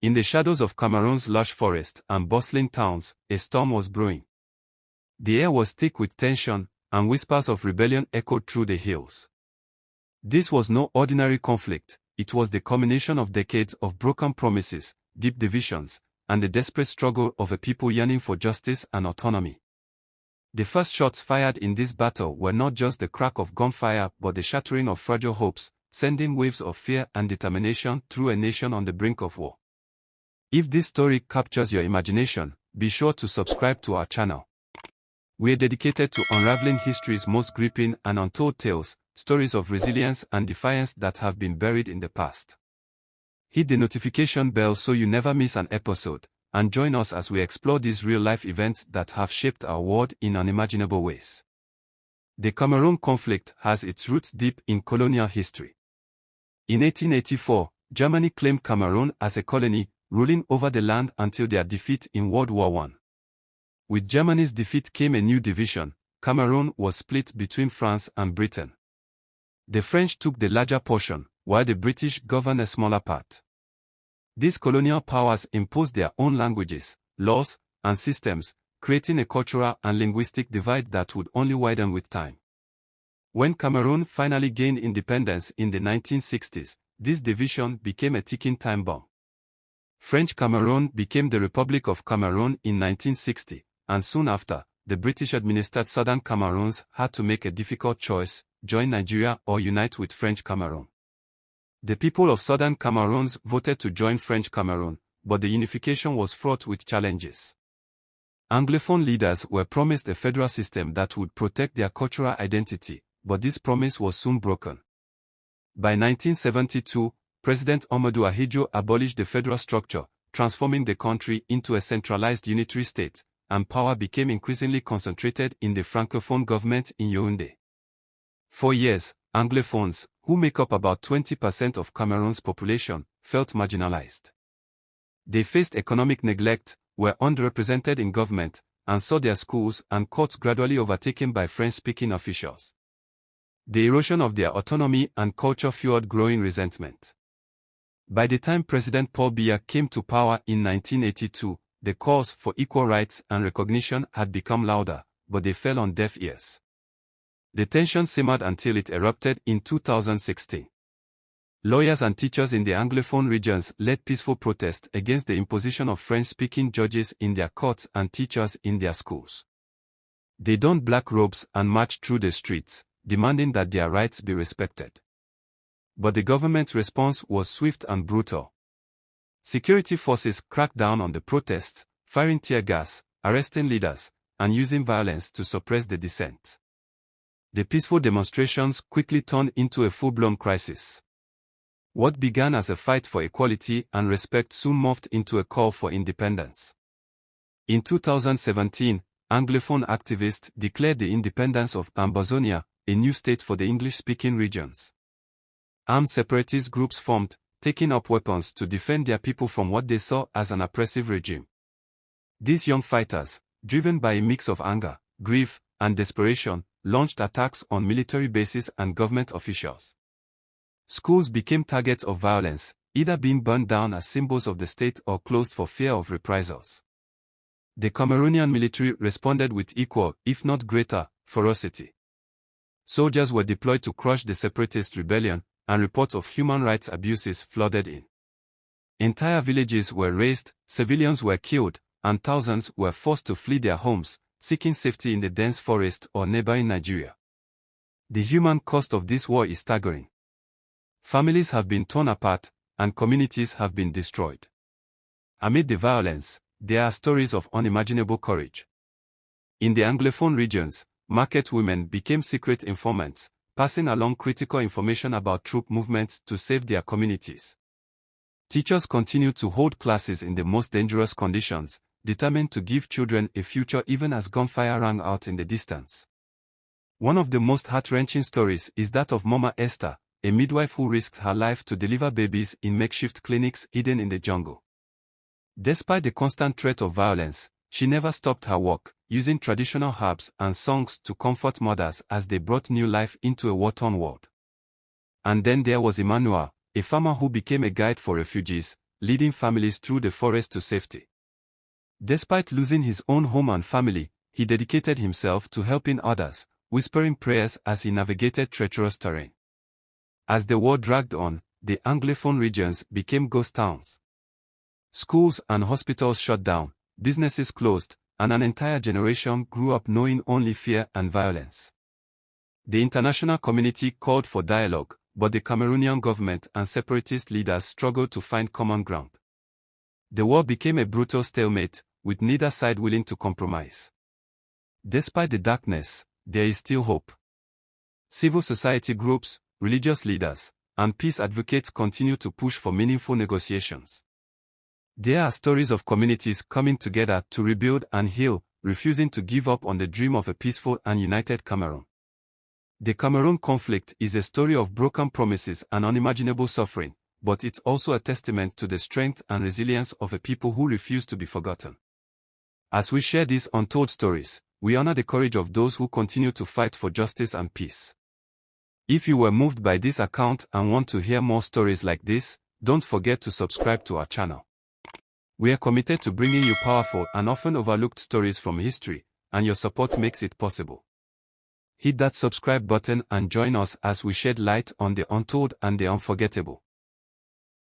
In the shadows of Cameroon's lush forests and bustling towns, a storm was brewing. The air was thick with tension, and whispers of rebellion echoed through the hills. This was no ordinary conflict, it was the culmination of decades of broken promises, deep divisions, and the desperate struggle of a people yearning for justice and autonomy. The first shots fired in this battle were not just the crack of gunfire but the shattering of fragile hopes, sending waves of fear and determination through a nation on the brink of war. If this story captures your imagination, be sure to subscribe to our channel. We are dedicated to unraveling history's most gripping and untold tales, stories of resilience and defiance that have been buried in the past. Hit the notification bell so you never miss an episode, and join us as we explore these real-life events that have shaped our world in unimaginable ways. The Cameroon conflict has its roots deep in colonial history. In 1884, Germany claimed Cameroon as a colony, ruling over the land until their defeat in World War I. With Germany's defeat came a new division. Cameroon was split between France and Britain. The French took the larger portion, while the British governed a smaller part. These colonial powers imposed their own languages, laws, and systems, creating a cultural and linguistic divide that would only widen with time. When Cameroon finally gained independence in the 1960s, this division became a ticking time bomb. French Cameroon became the Republic of Cameroon in 1960, and soon after, the British-administered Southern Cameroons had to make a difficult choice: join Nigeria or unite with French Cameroon. The people of Southern Cameroons voted to join French Cameroon, but the unification was fraught with challenges. Anglophone leaders were promised a federal system that would protect their cultural identity, but this promise was soon broken. By 1972, President Ahmadou Ahidjo abolished the federal structure, transforming the country into a centralized unitary state, and power became increasingly concentrated in the Francophone government in Yaoundé. For years, Anglophones, who make up about 20% of Cameroon's population, felt marginalized. They faced economic neglect, were underrepresented in government, and saw their schools and courts gradually overtaken by French-speaking officials. The erosion of their autonomy and culture fueled growing resentment. By the time President Paul Biya came to power in 1982, the calls for equal rights and recognition had become louder, but they fell on deaf ears. The tension simmered until it erupted in 2016. Lawyers and teachers in the Anglophone regions led peaceful protests against the imposition of French-speaking judges in their courts and teachers in their schools. They donned black robes and marched through the streets, demanding that their rights be respected. But the government's response was swift and brutal. Security forces cracked down on the protests, firing tear gas, arresting leaders, and using violence to suppress the dissent. The peaceful demonstrations quickly turned into a full-blown crisis. What began as a fight for equality and respect soon morphed into a call for independence. In 2017, Anglophone activists declared the independence of Ambazonia, a new state for the English-speaking regions. Armed separatist groups formed, taking up weapons to defend their people from what they saw as an oppressive regime. These young fighters, driven by a mix of anger, grief, and desperation, launched attacks on military bases and government officials. Schools became targets of violence, either being burned down as symbols of the state or closed for fear of reprisals. The Cameroonian military responded with equal, if not greater, ferocity. Soldiers were deployed to crush the separatist rebellion, and reports of human rights abuses flooded in. Entire villages were razed, civilians were killed, and thousands were forced to flee their homes, seeking safety in the dense forest or neighboring Nigeria. The human cost of this war is staggering. Families have been torn apart, and communities have been destroyed. Amid the violence, there are stories of unimaginable courage. In the Anglophone regions, market women became secret informants, passing along critical information about troop movements to save their communities. Teachers continued to hold classes in the most dangerous conditions, determined to give children a future even as gunfire rang out in the distance. One of the most heart-wrenching stories is that of Mama Esther, a midwife who risked her life to deliver babies in makeshift clinics hidden in the jungle. Despite the constant threat of violence, she never stopped her work, using traditional herbs and songs to comfort mothers as they brought new life into a war-torn world. And then there was Emmanuel, a farmer who became a guide for refugees, leading families through the forest to safety. Despite losing his own home and family, he dedicated himself to helping others, whispering prayers as he navigated treacherous terrain. As the war dragged on, the Anglophone regions became ghost towns. Schools and hospitals shut down, businesses closed, and an entire generation grew up knowing only fear and violence. The international community called for dialogue, but the Cameroonian government and separatist leaders struggled to find common ground. The war became a brutal stalemate, with neither side willing to compromise. Despite the darkness, there is still hope. Civil society groups, religious leaders, and peace advocates continue to push for meaningful negotiations. There are stories of communities coming together to rebuild and heal, refusing to give up on the dream of a peaceful and united Cameroon. The Cameroon conflict is a story of broken promises and unimaginable suffering, but it's also a testament to the strength and resilience of a people who refuse to be forgotten. As we share these untold stories, we honor the courage of those who continue to fight for justice and peace. If you were moved by this account and want to hear more stories like this, don't forget to subscribe to our channel. We are committed to bringing you powerful and often overlooked stories from history, and your support makes it possible. Hit that subscribe button and join us as we shed light on the untold and the unforgettable.